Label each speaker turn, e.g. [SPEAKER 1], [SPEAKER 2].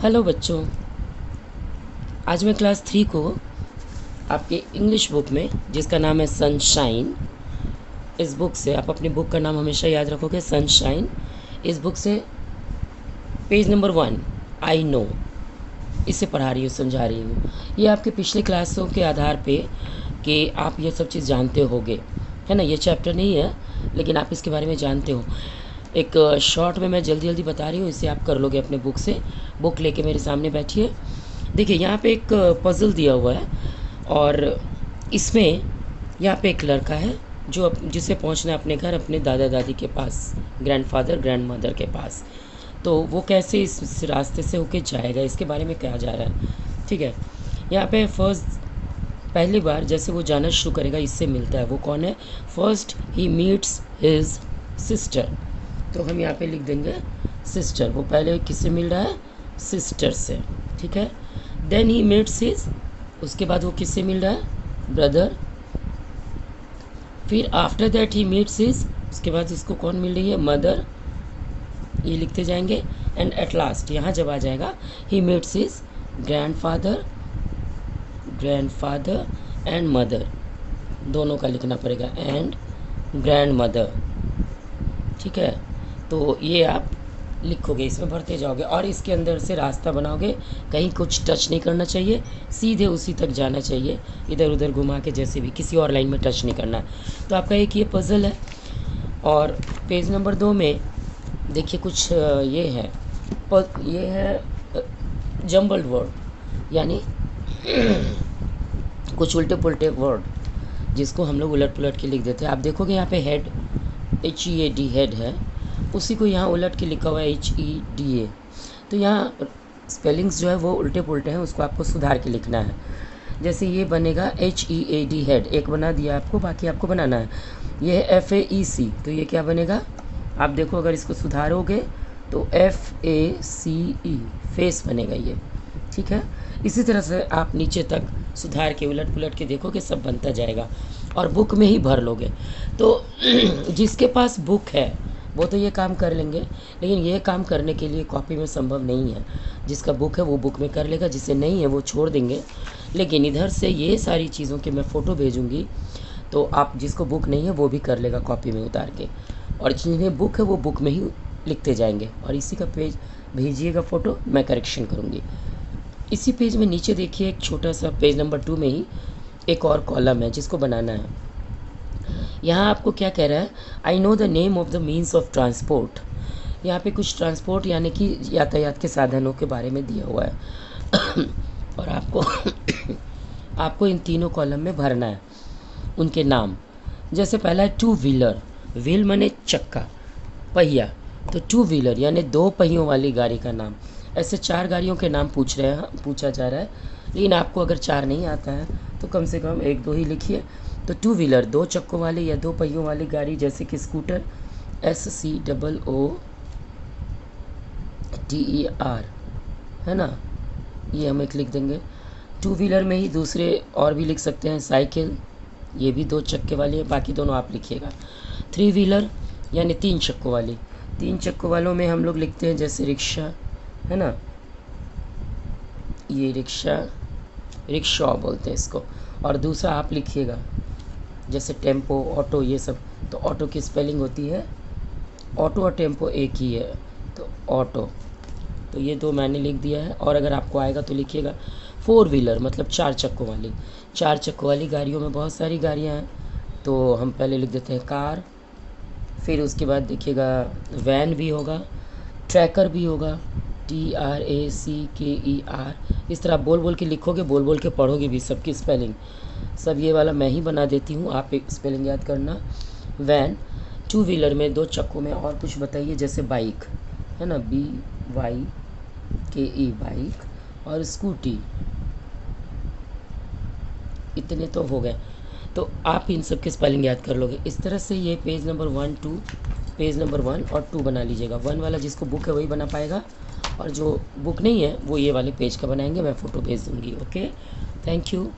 [SPEAKER 1] Hello बच्चों, आज मैं क्लास 3 को आपके इंग्लिश बुक में जिसका नाम है सनशाइन, इस बुक से आप अपनी बुक का नाम हमेशा याद रखोगे, सनशाइन। इस बुक से पेज नंबर 1 आई नो, इसे पढ़ा रही हूँ, समझा रही हूँ। ये आपके पिछले क्लासों के आधार पे कि आप ये सब चीज़ जानते होगे, है ना। ये चैप्टर नहीं है लेकिन आप इसके बारे में जानते हो। एक शॉर्ट में मैं जल्दी जल्दी बता रही हूँ, इसे आप कर लोगे अपने बुक से। बुक लेके मेरे सामने बैठिए। देखिए यहाँ पे एक पज़ल दिया हुआ है और इसमें यहाँ पे एक लड़का है जो जिसे पहुँचना है अपने घर, अपने दादा दादी के पास, ग्रैंडफादर ग्रैंड मदर के पास। तो वो कैसे इस रास्ते से होके जाएगा, इसके बारे में कहा जा रहा है। ठीक है, यहाँ पे पहली बार जैसे वो जाना शुरू करेगा इससे मिलता है। वो कौन है? First he meets his sister. तो हम यहाँ पे लिख देंगे सिस्टर। वो पहले किससे मिल रहा है? सिस्टर से। ठीक है। देन ही मीट्स हिज, उसके बाद वो किससे मिल रहा है? ब्रदर। फिर after that he meets his, उसके बाद उसको कौन मिल रही है? मदर। ये लिखते जाएंगे। एंड एट लास्ट यहाँ जब आ जाएगा he meets his grandfather and mother, दोनों का लिखना पड़ेगा, एंड ग्रैंड मदर। ठीक है, तो ये आप लिखोगे, इसमें भरते जाओगे और इसके अंदर से रास्ता बनाओगे। कहीं कुछ टच नहीं करना चाहिए, सीधे उसी तक जाना चाहिए, इधर उधर घुमा के जैसे भी, किसी और लाइन में टच नहीं करना है। तो आपका एक ये पज़ल है। और पेज नंबर 2 में देखिए कुछ ये है, ये है जम्बल्ड वर्ड, यानी कुछ उल्टे पुल्टे वर्ड जिसको हम लोग उलट पुलट के लिख देते हैं। आप देखोगे यहाँ पे हेड, HEAD हेड है, उसी को यहाँ उलट के लिखा हुआ है HEDA। तो यहाँ स्पेलिंग्स जो है वो उल्टे पुल्टे हैं, उसको आपको सुधार के लिखना है। जैसे ये बनेगा HEAD हेड, एक बना दिया आपको, बाकी आपको बनाना है। ये है FAEC, तो ये क्या बनेगा? आप देखो, अगर इसको सुधारोगे तो FACE फेस बनेगा ये। ठीक है, इसी तरह से आप नीचे तक सुधार के उलट पुलट के देखोगे, सब बनता जाएगा और बुक में ही भर लोगे। तो जिसके पास बुक है वो तो ये काम कर लेंगे, लेकिन ये काम करने के लिए कॉपी में संभव नहीं है। जिसका बुक है वो बुक में कर लेगा, जिसे नहीं है वो छोड़ देंगे। लेकिन इधर से ये सारी चीज़ों के मैं फ़ोटो भेजूँगी, तो आप जिसको बुक नहीं है वो भी कर लेगा कॉपी में उतार के, और जिन्हें बुक है वो बुक में ही लिखते जाएंगे। और इसी का पेज भेजिएगा फ़ोटो, मैं करेक्शन करूँगी। इसी पेज में नीचे देखिए एक छोटा सा, पेज नंबर 2 में ही एक और कॉलम है जिसको बनाना है। यहाँ आपको क्या कह रहा है? I know the name of the means of transport. यहाँ पे कुछ ट्रांसपोर्ट यानी कि यातायात के साधनों के बारे में दिया हुआ है और आपको इन तीनों कॉलम में भरना है उनके नाम। जैसे पहला है टू व्हीलर, व्हील माने चक्का, पहिया, तो टू व्हीलर यानी 2 पहियों वाली गाड़ी का नाम। ऐसे 4 गाड़ियों के नाम पूछा जा रहा है, लेकिन आपको अगर 4 नहीं आता है तो कम से कम 1-2 ही लिखिए। तो टू व्हीलर 2 चक्कों वाली या 2 पहियों वाली गाड़ी, जैसे कि स्कूटर, SCOOTER, है ना, ये हम एक लिख देंगे। टू व्हीलर में ही दूसरे और भी लिख सकते हैं, साइकिल, ये भी 2 चक्के वाली है, बाकी दोनों आप लिखिएगा। 3 व्हीलर यानी 3 चक्कों वाली, 3 चक्कों वालों में हम लोग लिखते हैं जैसे रिक्शा, है ना, ये रिक्शा बोलते हैं इसको। और दूसरा आप लिखिएगा जैसे टेम्पो, ऑटो, ये सब। तो ऑटो की स्पेलिंग होती है, ऑटो और टेम्पो एक ही है, तो ऑटो। तो ये 2 मैंने लिख दिया है, और अगर आपको आएगा तो लिखिएगा। 4 व्हीलर मतलब 4 चक्कों वाली। 4 चक्कों वाली गाड़ियों में बहुत सारी गाड़ियाँ हैं, तो हम पहले लिख देते हैं कार। फिर उसके बाद देखिएगा वैन भी होगा, ट्रैकर भी होगा, TRACKER। इस तरह बोल बोल के लिखोगे, बोल बोल के पढ़ोगे भी, सबकी स्पेलिंग। सब ये वाला मैं ही बना देती हूँ, आप एक स्पेलिंग याद करना। वैन, 2 व्हीलर में 2 चक्कों में, और कुछ बताइए, जैसे बाइक, है ना, BYKE बाइक, और स्कूटी। इतने तो हो गए, तो आप इन सब के स्पेलिंग याद कर लोगे। इस तरह से ये पेज नंबर 1 और 2 बना लीजिएगा। 1 वाला जिसको बुक है वही बना पाएगा, और जो बुक नहीं है वो ये वाले पेज का बनाएंगे, मैं फ़ोटो भेज दूँगी। Okay, thank you.